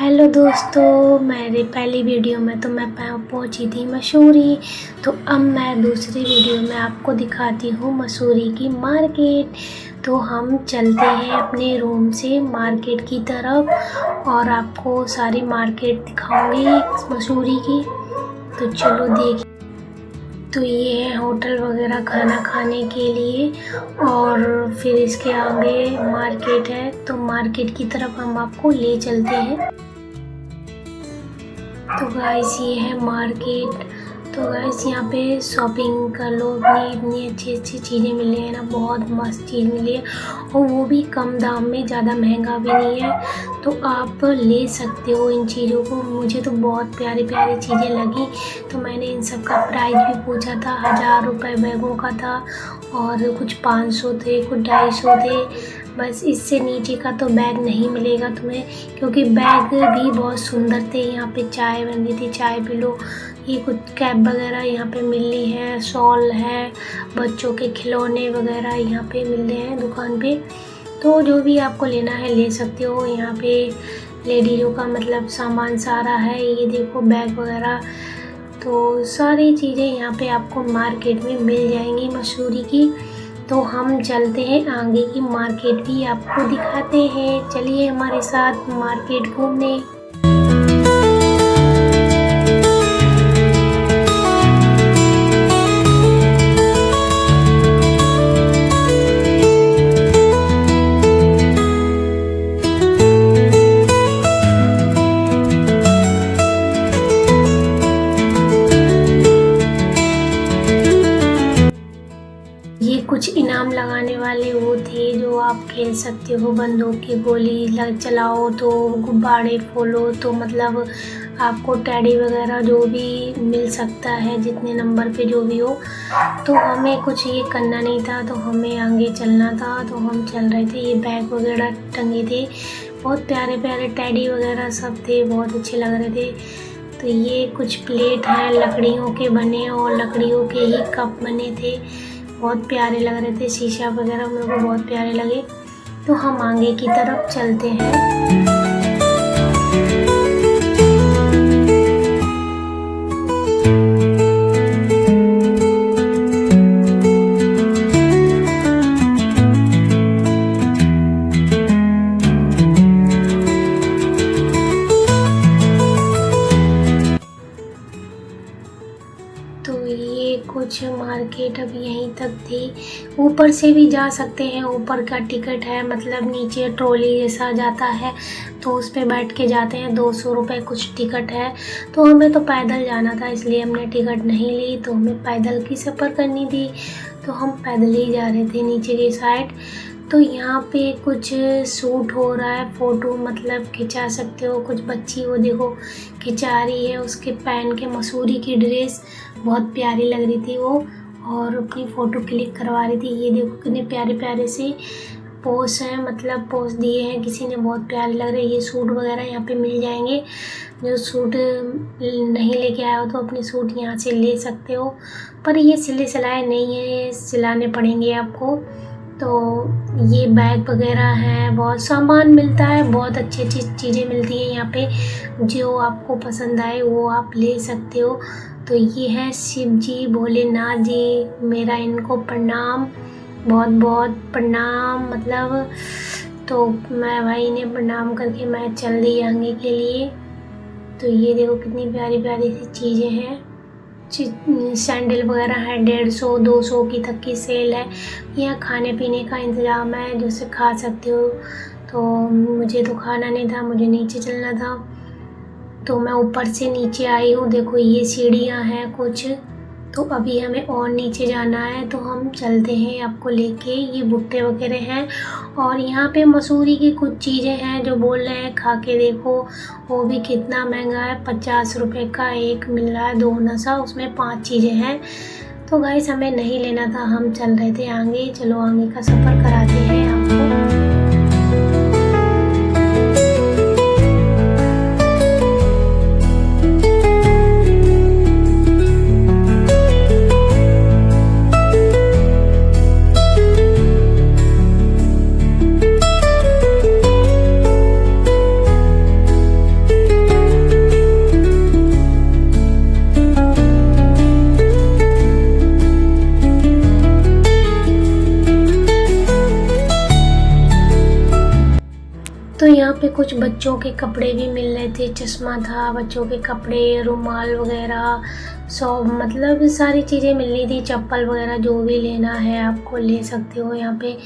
Hello दोस्तों, मेरी पहली वीडियो में तो मैं पहुंची थी मसूरी। तो अब मैं दूसरी वीडियो में आपको दिखाती हूँ मसूरी की मार्केट। तो हम चलते हैं अपने रूम से मार्केट की तरफ और आपको सारी मार्केट दिखाऊंगी मसूरी की। तो चलो देखिए। तो ये है होटल वगैरह खाना खाने के लिए और फिर इसके आगे मार्केट है। तो मार्केट की तरफ हम आपको ले चलते हैं। तो गाइस ये है मार्केट। तो गाइस यहाँ पे शॉपिंग कर लो, इतनी अच्छी अच्छी चीज़ें मिल रही है ना, बहुत मस्त चीज़ मिली है और वो भी कम दाम में, ज़्यादा महंगा भी नहीं है। तो आप ले सकते हो इन चीज़ों को। मुझे तो बहुत प्यारी प्यारी चीज़ें लगी तो मैंने इन सब का प्राइस भी पूछा था। 1000 रुपये बैगों का था और कुछ 500 थे, कुछ 250 थे। बस इससे नीचे का तो बैग नहीं मिलेगा तुम्हें, क्योंकि बैग भी बहुत सुंदर थे। यहाँ पे चाय बन रही थी, चाय पी लो। ये कुछ कैप वगैरह यहाँ पे मिल रही है, शॉल है, बच्चों के खिलौने वगैरह यहाँ पे मिल रहे हैं दुकान पे। तो जो भी आपको लेना है ले सकते हो। यहाँ पे लेडीज़ों का मतलब सामान सारा है, ये देखो बैग वगैरह। तो सारी चीज़ें यहाँ पे आपको मार्केट में मिल जाएंगी मसूरी की। तो हम चलते हैं आगे की मार्केट भी आपको दिखाते हैं। चलिए हमारे साथ मार्केट घूमने। कुछ इनाम लगाने वाले वो थे जो आप खेल सकते हो। बंदूक की गोली चलाओ तो गुब्बारे फोड़ो तो मतलब आपको टेडी वगैरह जो भी मिल सकता है, जितने नंबर पे जो भी हो। तो हमें कुछ ये करना नहीं था, तो हमें आगे चलना था। तो हम चल रहे थे। ये बैग वगैरह टंगे थे, बहुत प्यारे प्यारे टेडी वगैरह सब थे, बहुत अच्छे लग रहे थे। तो ये कुछ प्लेट हैं लकड़ियों के बने और लकड़ियों के ही कप बने थे, बहुत प्यारे लग रहे थे। शीशा वगैरह मेरे को बहुत प्यारे लगे। तो हम आगे की तरफ चलते हैं। कुछ मार्केट अब यहीं तक थी। ऊपर से भी जा सकते हैं, ऊपर का टिकट है, मतलब नीचे ट्रॉली जैसा जाता है तो उस पे बैठ के जाते हैं। 200 रुपये कुछ टिकट है। तो हमें तो पैदल जाना था, इसलिए हमने टिकट नहीं ली। तो हमें पैदल की सफ़र करनी थी, तो हम पैदल ही जा रहे थे नीचे की साइड। तो यहाँ पे कुछ शूट हो रहा है, फ़ोटो मतलब खिंचा सकते हो। कुछ बच्ची वो देखो खिंचा रही है, उसके पहन के मसूरी की ड्रेस बहुत प्यारी लग रही थी वो, और अपनी फ़ोटो क्लिक करवा रही थी। ये देखो कितने प्यारे प्यारे से पोज हैं, मतलब पोज दिए हैं किसी ने, बहुत प्यारे लग रहे हैं। ये सूट वगैरह यहाँ पे मिल जाएंगे। जो सूट नहीं लेके आए हो तो अपने सूट यहाँ से ले सकते हो, पर ये सिले सिलाए नहीं है, ये सिलाने पड़ेंगे आपको। तो ये बैग वगैरह हैं, बहुत सामान मिलता है, बहुत अच्छी अच्छी चीज़ें मिलती हैं यहाँ पे। जो आपको पसंद आए वो आप ले सकते हो। तो ये है शिव जी, भोलेनाथ जी, मेरा इनको प्रणाम, बहुत बहुत प्रणाम मतलब। तो मैं भाई इन्हें प्रणाम करके मैं चल रही आगे के लिए। तो ये देखो कितनी प्यारी प्यारी सी चीज़ें हैं। सैंडल वगैरह है, 150 200 की तक की सेल है। यहाँ खाने पीने का इंतज़ाम है, जैसे खा सकते हो। तो मुझे तो खाना नहीं था, मुझे नीचे चलना था, तो मैं ऊपर से नीचे आई हूँ। देखो ये सीढ़ियाँ हैं कुछ। तो अभी हमें और नीचे जाना है, तो हम चलते हैं आपको लेके। ये भुट्टे वगैरह हैं और यहाँ पे मसूरी की कुछ चीज़ें हैं जो बोल रहे हैं खा के देखो। वो भी कितना महंगा है, 50 रुपये का एक मिल रहा है, 2 नशा, उसमें 5 चीज़ें हैं। तो गाइस हमें नहीं लेना था, हम चल रहे थे आगे। चलो आगे का सफ़र कराते हैं आपको। कुछ बच्चों के कपड़े भी मिल रहे थे, चश्मा था, बच्चों के कपड़े, रुमाल वगैरह सब, मतलब सारी चीज़ें मिल रही थी, चप्पल वगैरह, जो भी लेना है आपको ले सकते हो यहाँ पे।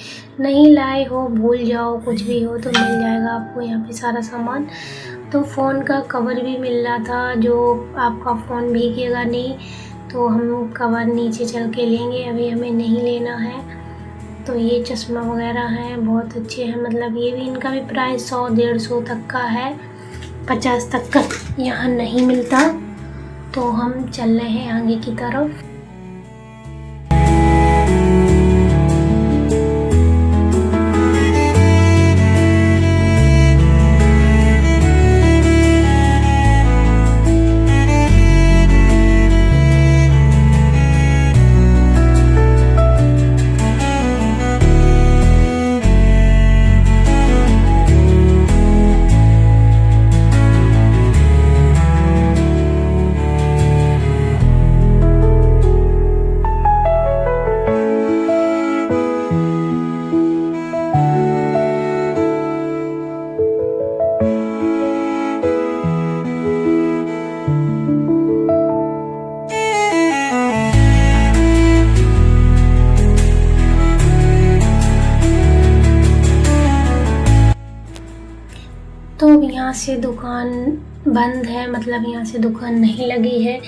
नहीं लाए हो, भूल जाओ, कुछ भी हो तो मिल जाएगा आपको यहाँ पे सारा सामान। तो फ़ोन का कवर भी मिल रहा था, जो आपका फ़ोन भीगेगा नहीं, तो हम कवर नीचे चल के लेंगे, अभी हमें नहीं लेना है। तो ये चश्मा वगैरह हैं, बहुत अच्छे हैं, मतलब ये भी, इनका भी प्राइस 100-150 तक का है, 50 तक का यहाँ नहीं मिलता। तो हम चल रहे हैं आगे की तरफ। तो अब यहाँ से दुकान बंद है, मतलब यहाँ से दुकान नहीं लगी है।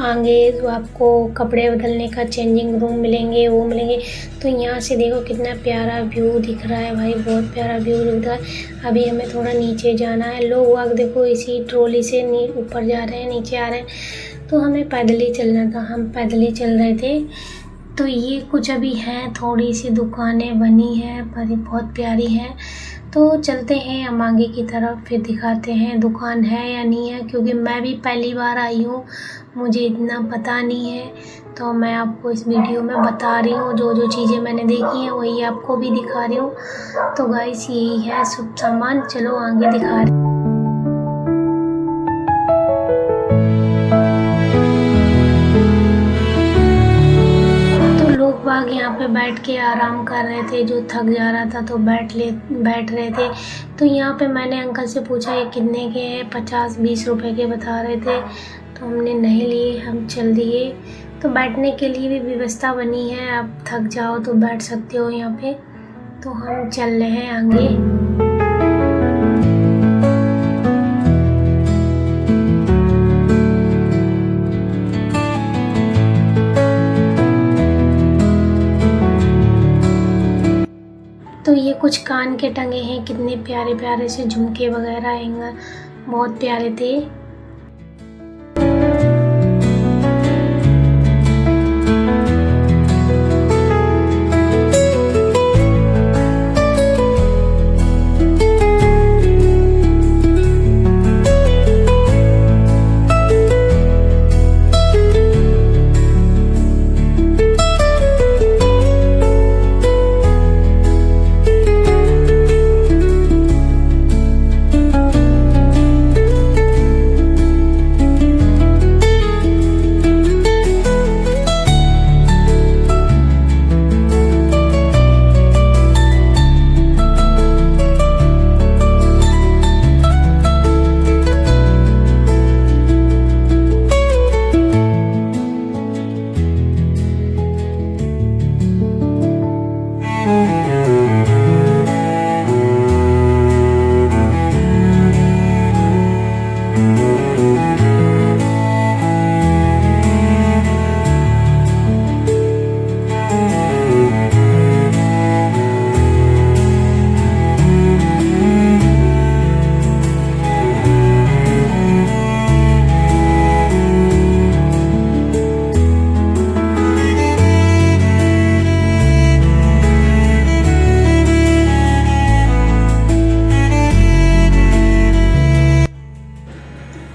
आगे जो आपको कपड़े बदलने का चेंजिंग रूम मिलेंगे, वो मिलेंगे। तो यहाँ से देखो कितना प्यारा व्यू दिख रहा है भाई, बहुत प्यारा व्यू दिख रहा है। अभी हमें थोड़ा नीचे जाना है। लोग वाग देखो इसी ट्रॉली से ऊपर जा रहे हैं, नीचे आ रहे हैं। तो हमें पैदल ही चलना था, हम पैदल ही चल रहे थे। तो ये कुछ अभी हैं, थोड़ी सी दुकानें बनी हैं पर ये बहुत प्यारी हैं। तो चलते हैं हम आगे की तरफ, फिर दिखाते हैं दुकान है या नहीं है, क्योंकि मैं भी पहली बार आई हूँ, मुझे इतना पता नहीं है। तो मैं आपको इस वीडियो में बता रही हूँ, जो जो चीज़ें मैंने देखी हैं वही आपको भी दिखा रही हूँ। तो गाइस यही है सब सामान, चलो आगे दिखा रही हूँ। बाग यहाँ पे बैठ के आराम कर रहे थे, जो थक जा रहा था तो बैठ रहे थे। तो यहाँ पे मैंने अंकल से पूछा ये कितने के हैं, 50-20 रुपए के बता रहे थे। तो हमने नहीं लिए, हम चल दिए। तो बैठने के लिए भी व्यवस्था बनी है, आप थक जाओ तो बैठ सकते हो यहाँ पे। तो हम चल रहे हैं आगे। तो ये कुछ कान के टंगे हैं, कितने प्यारे प्यारे से झुमके वगैरह हैं, बहुत प्यारे थे।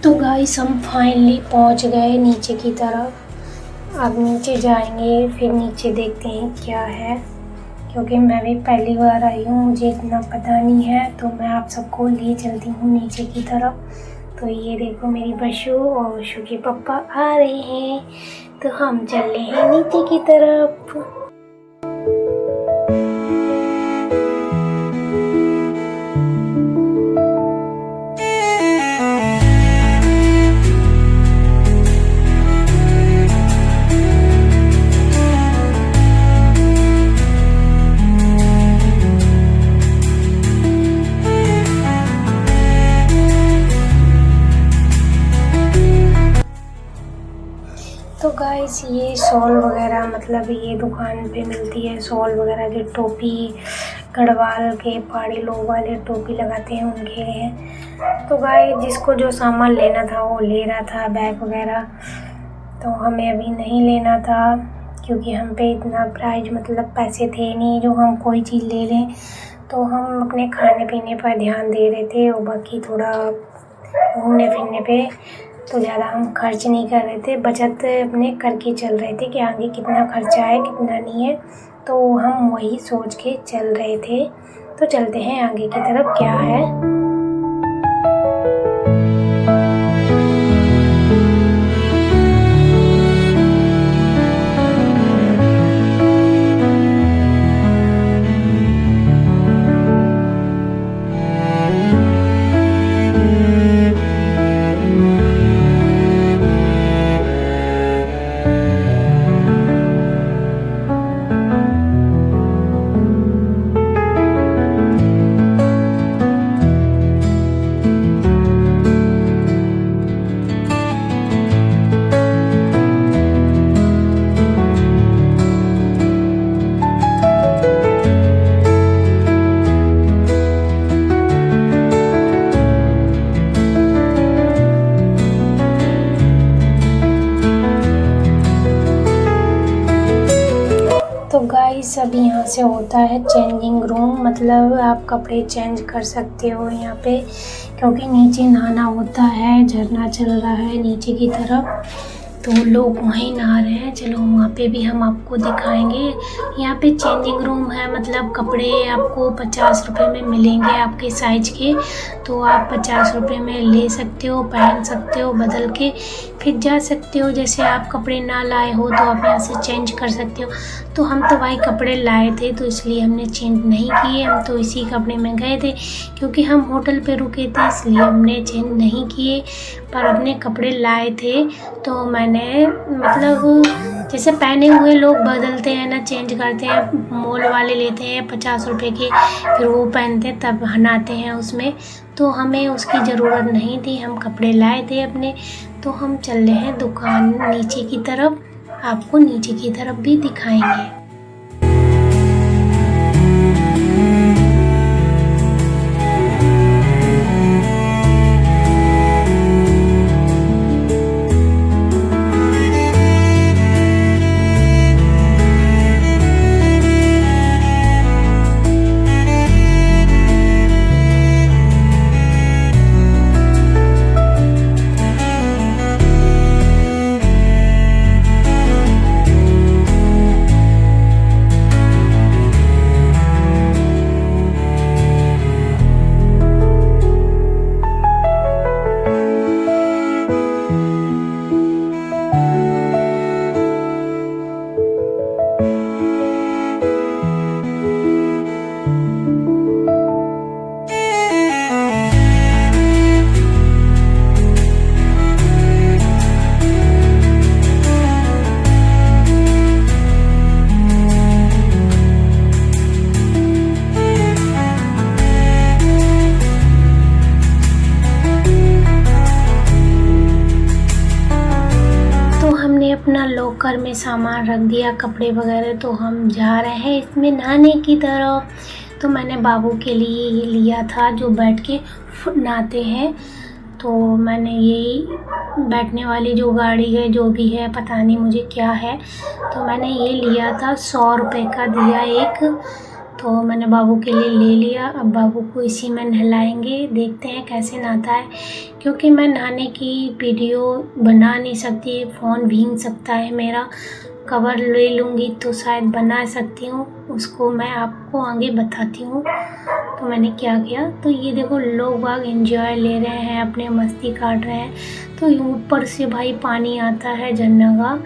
तो गाइस हम फाइनली पहुंच गए नीचे की तरफ। अब नीचे जाएंगे, फिर नीचे देखते हैं क्या है, क्योंकि मैं भी पहली बार आई हूँ, मुझे इतना पता नहीं है। तो मैं आप सबको ले चलती हूँ नीचे की तरफ। तो ये देखो मेरी बशु और बशु के पापा आ रहे हैं, तो हम चल रहे हैं नीचे की तरफ। गाइस ये शॉल वगैरह मतलब ये दुकान पे मिलती है शॉल वगैरह जो टोपी गढ़वाल के पहाड़ी लोग वाले टोपी लगाते हैं उनके लिए। तो गाइस जिसको जो सामान लेना था वो ले रहा था बैग वगैरह, तो हमें अभी नहीं लेना था क्योंकि हम पे इतना प्राइस मतलब पैसे थे नहीं जो हम कोई चीज़ ले लें। तो हम अपने खाने पीने पर ध्यान दे रहे थे और बाकी थोड़ा घूमने फिरने पे तो ज़्यादा हम खर्च नहीं कर रहे थे, बचत अपने करके चल रहे थे कि आगे कितना खर्चा है कितना नहीं है, तो हम वही सोच के चल रहे थे। तो चलते हैं आगे की तरफ क्या है। तो गाइस अभी यहाँ से होता है चेंजिंग रूम, मतलब आप कपड़े चेंज कर सकते हो यहाँ पे, क्योंकि नीचे नहाना होता है, झरना चल रहा है नीचे की तरफ, तो लोग वहीं नहा रहे हैं। चलो वहाँ पे भी हम आपको दिखाएंगे। यहाँ पे चेंजिंग रूम है, मतलब कपड़े आपको 50 रुपये में मिलेंगे आपके साइज के, तो आप 50 रुपये में ले सकते हो, पहन सकते हो, बदल के फिर जा सकते हो। जैसे आप कपड़े ना लाए हो तो आप यहाँ से चेंज कर सकते हो। तो हम तो भाई कपड़े लाए थे तो इसलिए हमने चेंज नहीं किए, हम तो इसी कपड़े में गए थे क्योंकि हम होटल पे रुके थे, इसलिए हमने चेंज नहीं किए, पर अपने कपड़े लाए थे। तो मैंने मतलब जैसे पहने हुए लोग बदलते हैं ना, चेंज करते हैं, मॉल वाले लेते हैं 50 रुपये के, फिर वो पहनते हैं तब नहाते हैं उसमें, तो हमें उसकी ज़रूरत नहीं थी, हम कपड़े लाए थे अपने। तो हम चल रहे हैं दुकान नीचे की तरफ, आपको नीचे की तरफ भी दिखाएंगे। अपना लॉकर में सामान रख दिया कपड़े वगैरह, तो हम जा रहे हैं इसमें नहाने की तरफ। तो मैंने बाबू के लिए ये लिया था जो बैठ के नहाते हैं, तो मैंने यही बैठने वाली जो गाड़ी है जो भी है पता नहीं मुझे क्या है, तो मैंने ये लिया था, 100 रुपये का दिया एक, तो मैंने बाबू के लिए ले लिया। अब बाबू को इसी में नहलाएंगे, देखते हैं कैसे नहाता है, क्योंकि मैं नहाने की वीडियो बना नहीं सकती, फ़ोन भीग सकता है मेरा, कवर ले लूँगी तो शायद बना सकती हूँ, उसको मैं आपको आगे बताती हूँ। तो मैंने क्या किया, तो ये देखो लोग बाग एंजॉय ले रहे हैं, अपने मस्ती काट रहे हैं, तो ऊपर से भाई पानी आता है झरना का,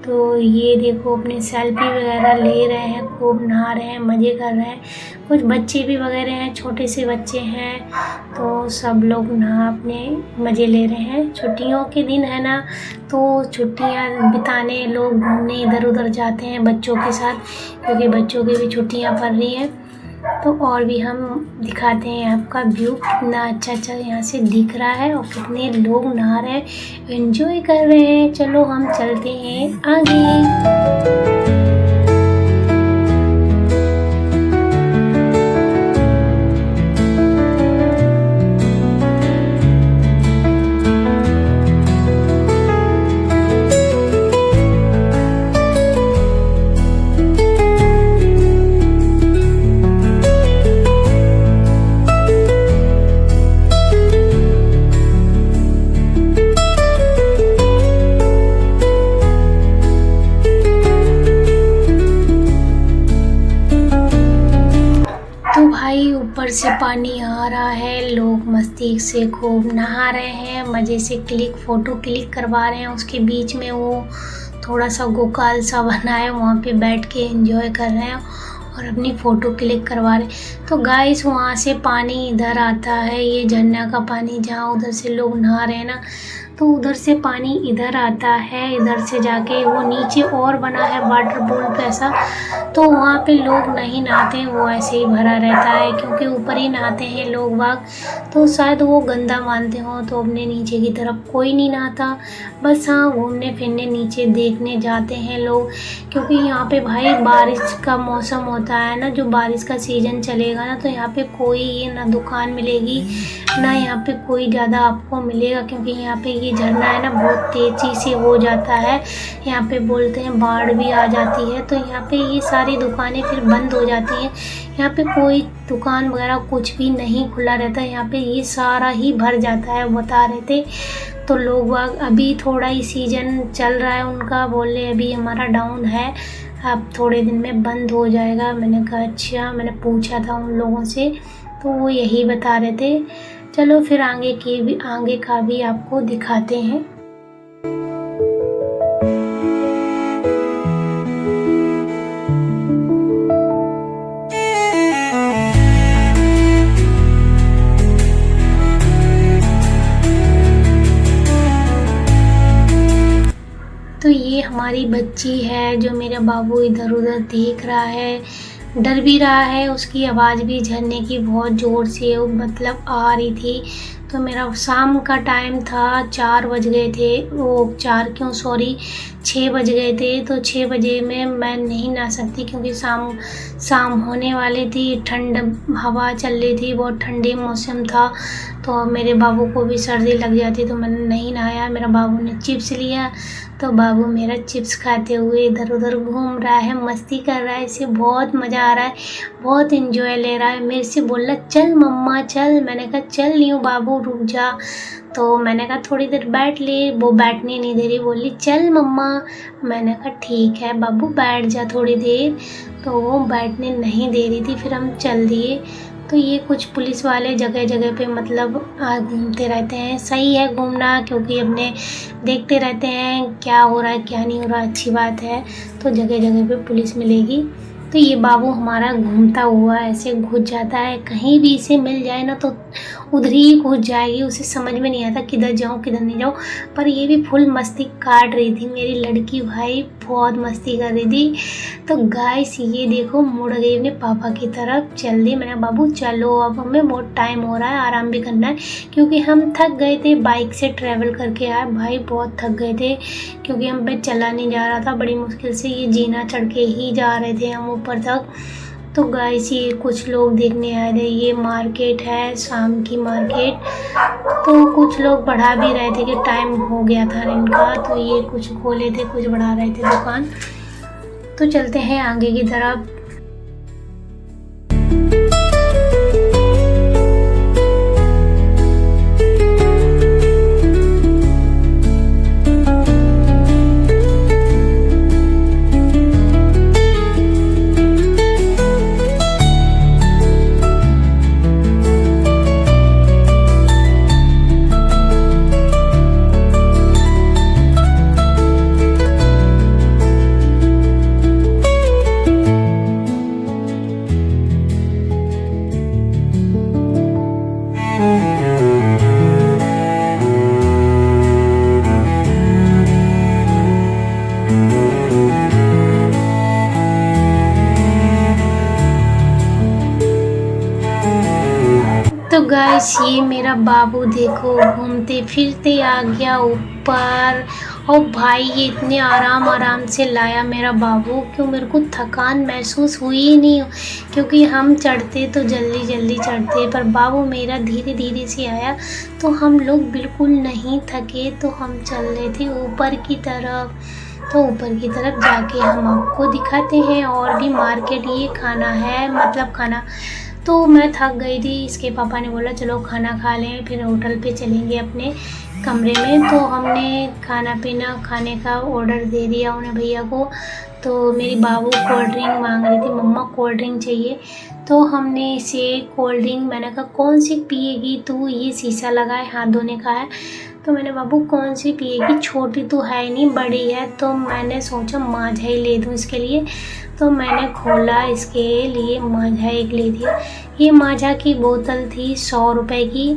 तो ये देखो अपने सेल्फी वगैरह ले रहे हैं, खूब नहा रहे हैं, मज़े कर रहे हैं। कुछ बच्चे भी वगैरह हैं, छोटे से बच्चे हैं, तो सब लोग नहा अपने मज़े ले रहे हैं। छुट्टियों के दिन है ना, तो छुट्टियां बिताने लोग घूमने इधर उधर जाते हैं बच्चों के साथ, क्योंकि बच्चों की भी छुट्टियां पड़ रही हैं। तो और भी हम दिखाते हैं आपका व्यू, कितना अच्छा अच्छा यहाँ से दिख रहा है और कितने लोग नहा रहे हैं, एंजॉय कर रहे हैं। चलो हम चलते हैं आगे। तो भाई ऊपर से पानी आ रहा है, लोग मस्ती से खूब नहा रहे हैं, मज़े से फ़ोटो क्लिक करवा रहे हैं। उसके बीच में वो थोड़ा सा गोकाल सा बना है, वहाँ पे बैठ के एंजॉय कर रहे हैं और अपनी फ़ोटो क्लिक करवा रहे हैं। तो गाइस वहाँ से पानी इधर आता है, ये झरना का पानी, जहाँ उधर से लोग नहा रहे हैं ना, तो उधर से पानी इधर आता है, इधर से जाके वो नीचे और बना है वाटर पूल ऐसा, तो वहाँ पे लोग नहीं नहाते हैं, वो ऐसे ही भरा रहता है क्योंकि ऊपर ही नहाते हैं लोग बाग, तो शायद वो गंदा मानते हो, तो अपने नीचे की तरफ कोई नहीं नहाता। बस हाँ, घूमने फिरने नीचे देखने जाते हैं लोग, क्योंकि यहाँ पे भाई बारिश का मौसम होता है ना, जो बारिश का सीज़न चलेगा ना, तो यहाँ पे कोई ना दुकान मिलेगी ना यहाँ पे कोई ज़्यादा आपको मिलेगा, क्योंकि यहाँ पे ये झरना है ना बहुत तेज़ी से हो जाता है, यहाँ पे बोलते हैं बाढ़ भी आ जाती है, तो यहाँ पे ये सारी दुकानें फिर बंद हो जाती हैं। यहाँ पे कोई दुकान वगैरह कुछ भी नहीं खुला रहता है, यहाँ पे ये सारा ही भर जाता है, बता रहे थे। तो लोग बाग अभी थोड़ा ही सीज़न चल रहा है उनका, बोले अभी हमारा डाउन है, अब थोड़े दिन में बंद हो जाएगा। मैंने कहा अच्छा, मैंने पूछा था उन लोगों से, तो वो यही बता रहे थे। चलो फिर आगे का भी आपको दिखाते हैं। तो ये हमारी बच्ची है जो मेरा बाबू इधर उधर देख रहा है, डर भी रहा है, उसकी आवाज़ भी झरने की बहुत ज़ोर से मतलब आ रही थी। तो मेरा शाम का टाइम था, 4 बज गए थे, वो 4 क्यों सॉरी 6 बज गए थे। तो 6 बजे में मैं नहीं नहा सकती क्योंकि शाम होने वाली थी, ठंड हवा चल रही थी, बहुत ठंडी मौसम था, तो मेरे बाबू को भी सर्दी लग जाती, तो मैंने नहीं नहाया। मेरा बाबू ने चिप्स लिया, तो बाबू मेरा चिप्स खाते हुए इधर उधर घूम रहा है, मस्ती कर रहा है, इसे बहुत मज़ा आ रहा है, बहुत एंजॉय ले रहा है। मेरे से बोल रहा चल मम्मा चल, मैंने कहा चल रही हूँ बाबू रुक जा, तो मैंने कहा थोड़ी देर बैठ ले, वो बैठने नहीं दे रही, बोली चल मम्मा। मैंने कहा ठीक है बाबू बैठ जा थोड़ी देर, तो वो बैठने नहीं दे रही थी, फिर हम चल दिए। तो ये कुछ पुलिस वाले जगह जगह पे मतलब घूमते रहते हैं, सही है घूमना, क्योंकि अपने देखते रहते हैं क्या हो रहा है क्या नहीं हो रहा, अच्छी बात है। तो जगह जगह पे पुलिस मिलेगी। तो ये बाबू हमारा घूमता हुआ ऐसे घुस जाता है, कहीं भी इसे मिल जाए ना तो उधर ही घुस जाएगी, उसे समझ में नहीं आता किधर जाऊँ किधर नहीं जाऊँ। पर ये भी फुल मस्ती काट रही थी, मेरी लड़की भाई बहुत मस्ती कर रही थी। तो गाइस ये देखो मुड़ गई अपने पापा की तरफ, चल दी। मैंने बाबू चलो अब हमें बहुत टाइम हो रहा है, आराम भी करना है, क्योंकि हम थक गए थे, बाइक से ट्रैवल करके आए भाई, बहुत थक गए थे, क्योंकि हम पे चला नहीं जा रहा था, बड़ी मुश्किल से ये जीना चढ़ के ही जा रहे थे हम ऊपर तक। तो गाइस ये कुछ लोग देखने आए थे, ये मार्केट है, शाम की मार्केट। तो कुछ लोग बढ़ा भी रहे थे कि टाइम हो गया था इनका, तो ये कुछ खोले थे कुछ बढ़ा रहे थे दुकान। तो चलते हैं आगे की तरफ। गाइस ये मेरा बाबू देखो घूमते फिरते आ गया ऊपर। और भाई ये इतने आराम आराम से लाया मेरा बाबू, क्यों मेरे को थकान महसूस हुई ही नहीं, क्योंकि हम चढ़ते तो जल्दी जल्दी चढ़ते, पर बाबू मेरा धीरे धीरे से आया तो हम लोग बिल्कुल नहीं थके। तो हम चल रहे थे ऊपर की तरफ। तो ऊपर की तरफ जाके हम आपको दिखाते हैं और भी मार्केट। ये खाना है, मतलब खाना। तो मैं थक गई थी, इसके पापा ने बोला चलो खाना खा लें, फिर होटल पे चलेंगे अपने कमरे में। तो हमने खाना पीना खाने का ऑर्डर दे दिया उन्हें भैया को। तो मेरी बाबू कोल्ड ड्रिंक मांग रही थी, मम्मा कोल्ड ड्रिंक चाहिए। तो हमने इसे कोल्ड ड्रिंक, मैंने कहा कौन सी पिएगी तू, ये शीशा लगा है हाथ धोने का है। तो मैंने बाबू कौन सी पिएगी, छोटी तो है नहीं बड़ी है। तो मैंने सोचा माजा ही ले दूँ इसके लिए। तो मैंने खोला, इसके लिए माजा एक ले दिया। ये माजा की बोतल थी 100 रुपए की।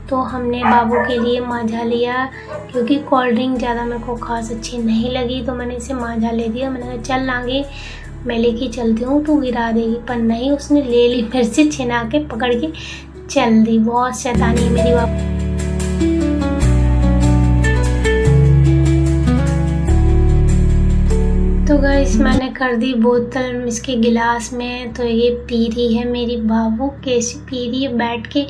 तो हमने बाबू के लिए माजा लिया, क्योंकि कोल्ड ड्रिंक ज़्यादा मेरे को खास अच्छी नहीं लगी। तो मैंने इसे माजा ले दिया। मैंने कहा चल आगे मैं लेके चलती हूँ, तू गिरा देगी। पर नहीं, उसने ले ली, फिर से छिना के पकड़ के चल दी। बहुत शैतानी है मेरी बाबू। तो गाइस मैंने कर दी बोतल इसके गिलास में। तो ये पी रही है मेरी बाबू, कैसे पी रही है बैठ के।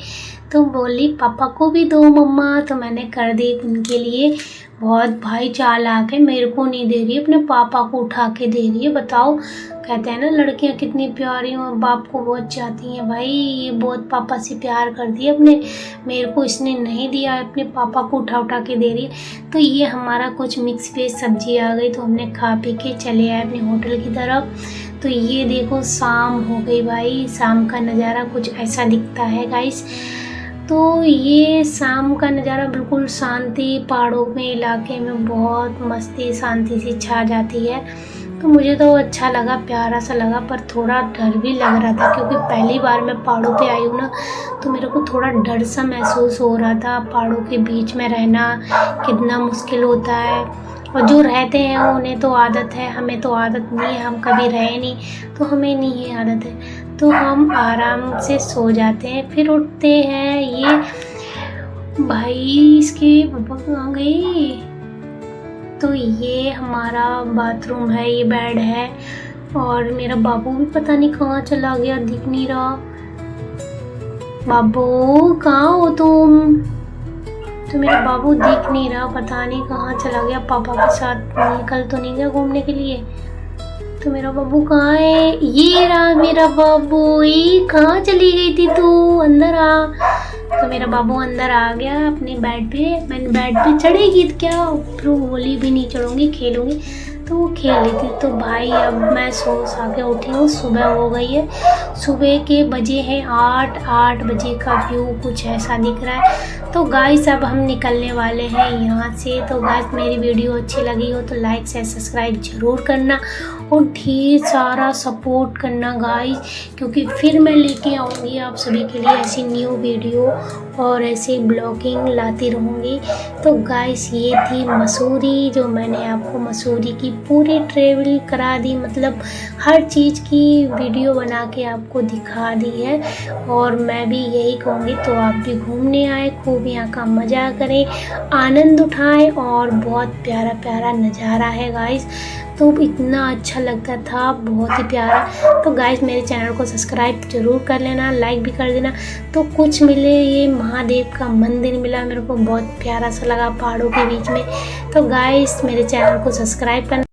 तो बोली पापा को भी दो मम्मा। तो मैंने कर दी उनके लिए। बहुत भाई चालाक है, मेरे को नहीं दे रही, अपने पापा को उठा के दे रही है। बताओ, कहते हैं ना लड़कियां कितनी प्यारी और बाप को बहुत चाहती हैं। भाई ये बहुत पापा से प्यार करती है अपने, मेरे को इसने नहीं दिया, अपने पापा को उठा उठा के दे रही है। तो ये हमारा कुछ मिक्स वेज सब्जी आ गई। तो हमने खा पी के चले आए अपने होटल की तरफ। तो ये देखो शाम हो गई भाई, शाम का नज़ारा कुछ ऐसा दिखता है गाइस। तो ये शाम का नज़ारा बिल्कुल शांति, पहाड़ों में इलाके में बहुत मस्ती शांति सी छा जाती है। तो मुझे तो अच्छा लगा, प्यारा सा लगा, पर थोड़ा डर भी लग रहा था, क्योंकि पहली बार मैं पहाड़ों पे आई हूँ ना। तो मेरे को थोड़ा डर सा महसूस हो रहा था। पहाड़ों के बीच में रहना कितना मुश्किल होता है, और जो रहते हैं उन्हें तो आदत है, हमें तो आदत नहीं है, हम कभी रहे नहीं, तो हमें नहीं है आदत है। तो हम आराम से सो जाते हैं, फिर उठते हैं। ये भाई इसके पापा कहाँ गए। तो ये हमारा बाथरूम है, ये बेड है, और मेरा बाबू भी पता नहीं कहाँ चला गया, दिख नहीं रहा। बाबू कहाँ हो तुम। तो मेरा बाबू दिख नहीं रहा, पता नहीं कहाँ चला गया, पापा के साथ निकल तो नहीं गया घूमने के लिए। तो मेरा बाबू कहाँ है, ये रहा मेरा बाबू। ये कहाँ चली गई थी तू, अंदर आ। तो मेरा बाबू अंदर आ गया अपने बेड पे। मैंने बेड पे चढ़ेगी तो क्या, फिर बोली भी नहीं चढ़ूँगी, खेलूँगी। तो वो खेल रही थी। तो भाई अब मैं सो के उठी हूँ, सुबह हो गई है। सुबह के बजे हैं 8 बजे का व्यू कुछ ऐसा दिख रहा है। तो गाइस अब हम निकलने वाले हैं यहाँ से। तो गाइस मेरी वीडियो अच्छी लगी हो तो लाइक से सब्सक्राइब ज़रूर करना, और ढेर सारा सपोर्ट करना गाइस, क्योंकि फिर मैं लेके आऊँगी आप सभी के लिए ऐसी न्यू वीडियो और ऐसे ब्लॉगिंग लाती रहूँगी। तो गाइस ये थी मसूरी, जो मैंने आपको मसूरी की पूरी ट्रेवल करा दी, मतलब हर चीज़ की वीडियो बना के आपको दिखा दी है। और मैं भी यही कहूँगी, तो आप भी घूमने आए, खूब यहाँ का मज़ा करें, आनंद उठाएं। और बहुत प्यारा प्यारा नज़ारा है गाइस, तो इतना अच्छा लगता था, बहुत ही प्यारा। तो गाइस मेरे चैनल को सब्सक्राइब जरूर कर लेना, लाइक भी कर देना। तो कुछ मिले, ये महादेव का मंदिर मिला, मेरे को बहुत प्यारा सा लगा पहाड़ों के बीच में। तो गाइस मेरे चैनल को सब्सक्राइब करना।